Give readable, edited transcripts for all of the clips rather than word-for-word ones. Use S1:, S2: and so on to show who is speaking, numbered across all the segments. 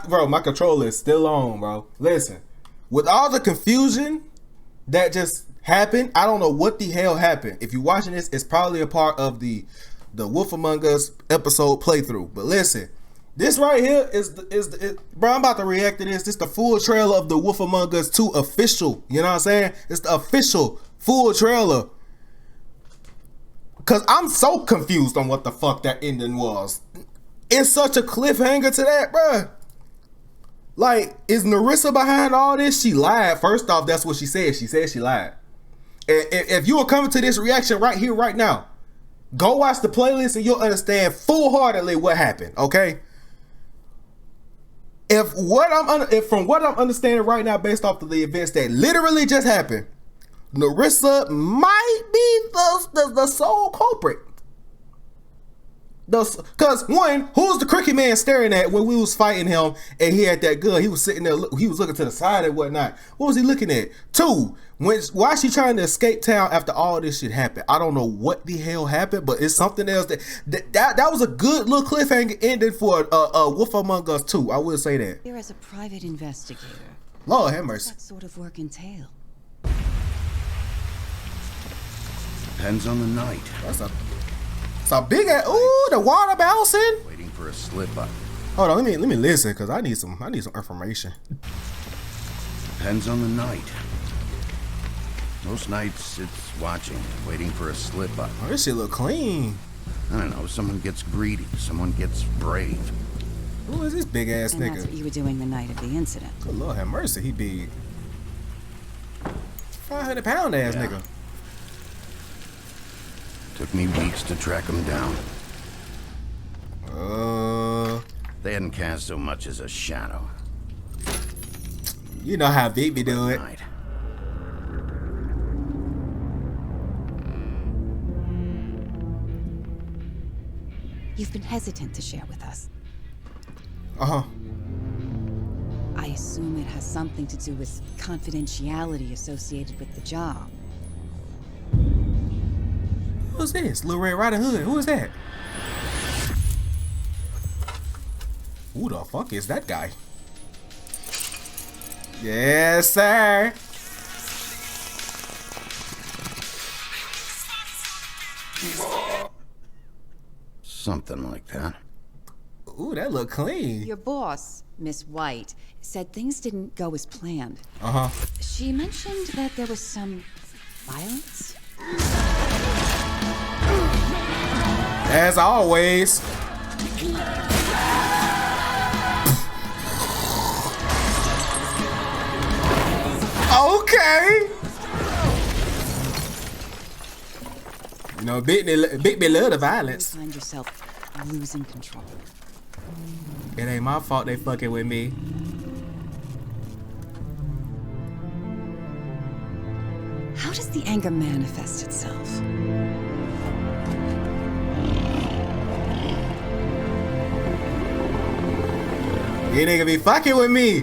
S1: Bro, my controller is still on, bro. Listen, with all the confusion that just happened, I don't know what the hell happened. If you're watching this, it's probably a part of the Wolf Among Us episode playthrough. But listen, this right here bro, I'm about to react to this. This is the full trailer of the Wolf Among Us 2 official. You know what I'm saying? It's the official full trailer. Cause I'm so confused on what the fuck that ending was. It's such a cliffhanger to that, bro. Like, is Narissa behind all this? She lied. First off, that's what she said. She said she lied. And if you are coming to this reaction right here, right now, go watch the playlist and you'll understand full-heartedly what happened, okay? If from what I'm understanding right now, based off of the events that literally just happened, Narissa might be the sole culprit. Cause one, who's the cricket man staring at when we was fighting him and he had that gun? He was sitting there, he was looking to the side and whatnot. What was he looking at? Two, why is she trying to escape town after all this shit happened? I don't know what the hell happened, but it's something else that was a good little cliffhanger ending for Wolf Among Us 2. I will say that.
S2: Here as a private investigator.
S1: Lord have mercy.
S2: What does that sort of work entail?
S3: Depends on the night.
S1: It's a big ass. Ooh, the water bouncing.
S3: Waiting for a slip up.
S1: Hold on, let me listen, cause I need some information.
S3: Depends on the night. Most nights it's watching, waiting for a slip up.
S1: Oh, this shit look clean.
S3: I don't know, someone gets greedy, someone gets brave.
S1: Who is this big ass
S2: And
S1: nigga?
S2: that's what you were doing the night of the incident.
S1: Good Lord have mercy, he big. 500-pound ass nigga.
S3: Took me weeks to track him down. They hadn't cast so much as a shadow.
S1: You know how Baby do it.
S3: Night.
S2: You've been hesitant to share with us.
S1: Uh-huh.
S2: I assume it has something to do with confidentiality associated with the job.
S1: Who's this? Little Red Riding Hood. Who is that? Who the fuck is that guy? Yes, sir.
S3: Something like that.
S1: Ooh, that look clean.
S2: Your boss, Miss White, said things didn't go as planned.
S1: Uh-huh.
S2: She mentioned that there was some violence.
S1: As always. Okay. You know, Big love the violence.
S2: You find yourself losing control.
S1: It ain't my fault they fucking with me.
S2: How does the anger manifest itself?
S1: You nigga be fucking with me.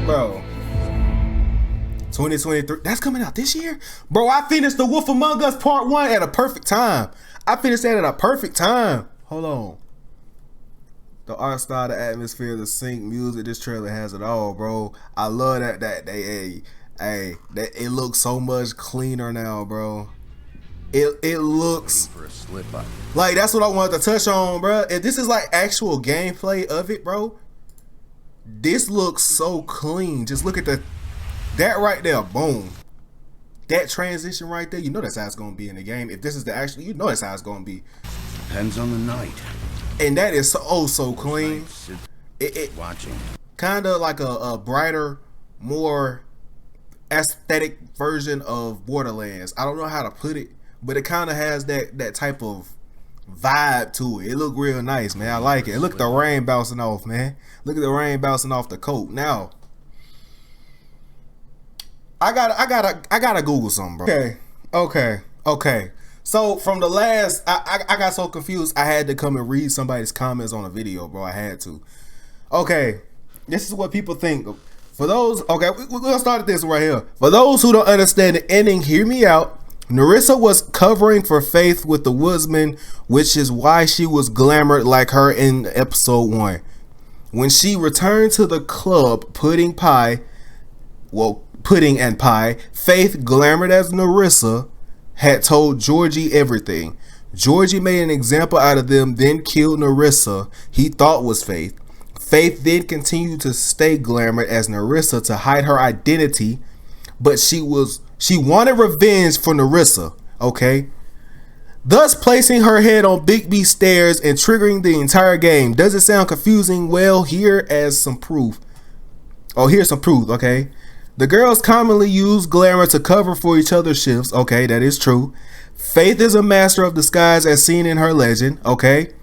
S1: Bro. 2023. That's coming out this year? Bro, I finished The Wolf Among Us Part 1 at a perfect time. I finished that at a perfect time. Hold on. The art style, the atmosphere, the sync, music, this trailer has it all, bro. I love that it looks so much cleaner now, bro. It looks
S3: For a slip up.
S1: like that's what I wanted to touch on, bro. If this is like actual gameplay of it, bro, this looks so clean. Just look at that right there, boom. That transition right there, you know that's how it's gonna be in the game. If this is the actual, you know that's how it's gonna be.
S3: Depends on the night.
S1: And that is so clean. It
S3: Watching.
S1: kind of like a brighter, more aesthetic version of Borderlands. I don't know how to put it, but it kind of has that type of vibe to it. It look real nice, man. I like it. Look at the rain bouncing off, man. Look at the rain bouncing off the coat. Now, I gotta Google something, bro. Okay. So from the last, I got so confused. I had to come and read somebody's comments on a video, bro. I had to. Okay, this is what people think. For those, okay, we're gonna start at this right here. For those who don't understand the ending, hear me out. Narissa was covering for Faith with the Woodsman, which is why she was glamored like her in episode 1. When she returned to the club, Pudding and Pie, Faith, glamored as Narissa, had told Georgie everything. Georgie made an example out of them, then killed Narissa, he thought was Faith. Faith then continued to stay glamored as Narissa to hide her identity, but she wanted revenge for Narissa, okay? Thus placing her head on Big B's stairs and triggering the entire game. Does it sound confusing? Well, here's some proof, okay? The girls commonly use glamour to cover for each other's shifts, okay, that is true. Faith is a master of disguise as seen in her legend, okay?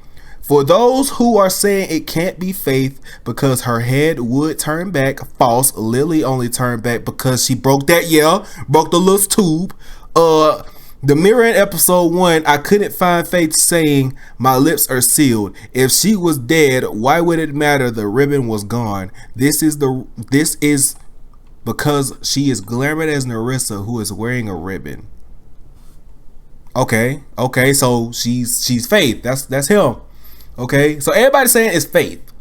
S1: For those who are saying it can't be Faith because her head would turn back, false. Lily only turned back because she broke the little tube. The mirror in episode 1, I couldn't find Faith saying my lips are sealed. If she was dead, why would it matter? The ribbon was gone. This is because she is glamored as Narissa, who is wearing a ribbon. Okay, so she's Faith. That's him. Okay, so everybody's saying it's Faith.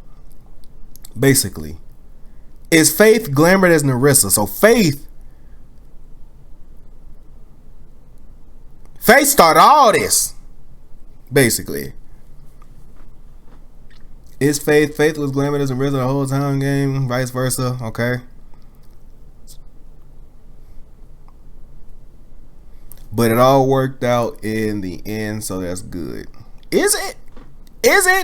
S1: Basically, is Faith glamored as Narissa? So Faith started all this. Basically, is Faith was glamored as Narissa the whole time game, vice versa. Okay, but it all worked out in the end, so that's good. Is it?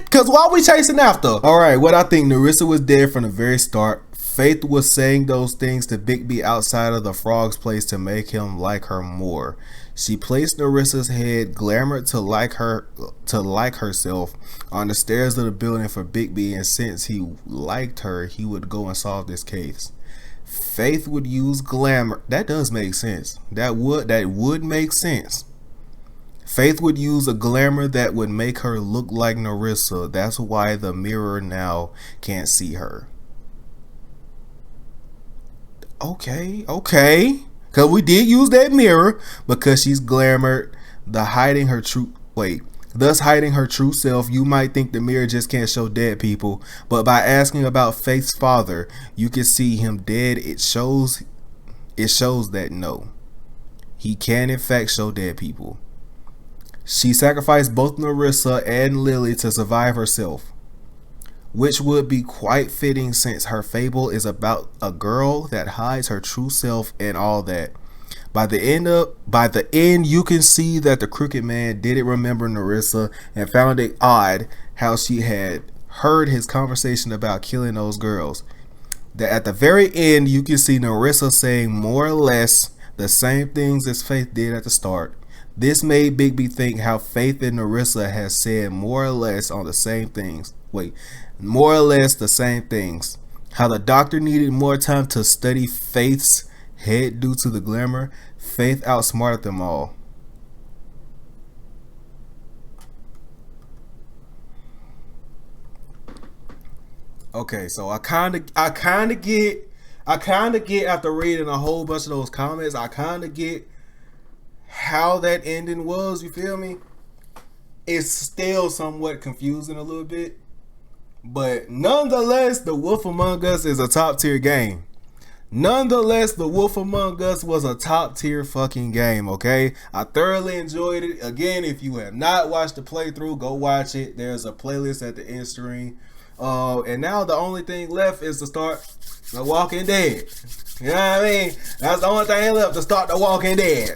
S1: Because why are we chasing after? Alright, what I think, Narissa was dead from the very start. Faith was saying those things to Big B outside of the frog's place to make him like her more. She placed Narissa's head, glamored to like herself, on the stairs of the building for Big B, and since he liked her, he would go and solve this case. Faith would use glamour. That does make sense. That would make sense. Faith would use a glamour that would make her look like Narissa. That's why the mirror now can't see her. Okay. Because we did use that mirror because she's glamored. Thus hiding her true self. You might think the mirror just can't show dead people, but by asking about Faith's father, you can see him dead. It shows that no, he can in fact show dead people. She sacrificed both Narissa and Lily to survive herself, which would be quite fitting since her fable is about a girl that hides her true self and all that. By the end, you can see that the crooked man didn't remember Narissa and found it odd how she had heard his conversation about killing those girls. That at the very end, you can see Narissa saying more or less the same things as Faith did at the start. This made Big B think how Faith and Narissa has said more or less the same things. How the doctor needed more time to study Faith's head due to the glamour. Faith outsmarted them all. Okay, so I kind of get after reading a whole bunch of those comments, I kind of get how that ending was, you feel me? It's still somewhat confusing a little bit, but nonetheless, The Wolf Among Us is a top tier game. Nonetheless, The Wolf Among Us was a top tier fucking game, okay? I thoroughly enjoyed it. Again, if you have not watched the playthrough, go watch it. There's a playlist at the end stream. And now the only thing left is to start The Walking Dead. You know what I mean? That's the only thing left, to start The Walking Dead.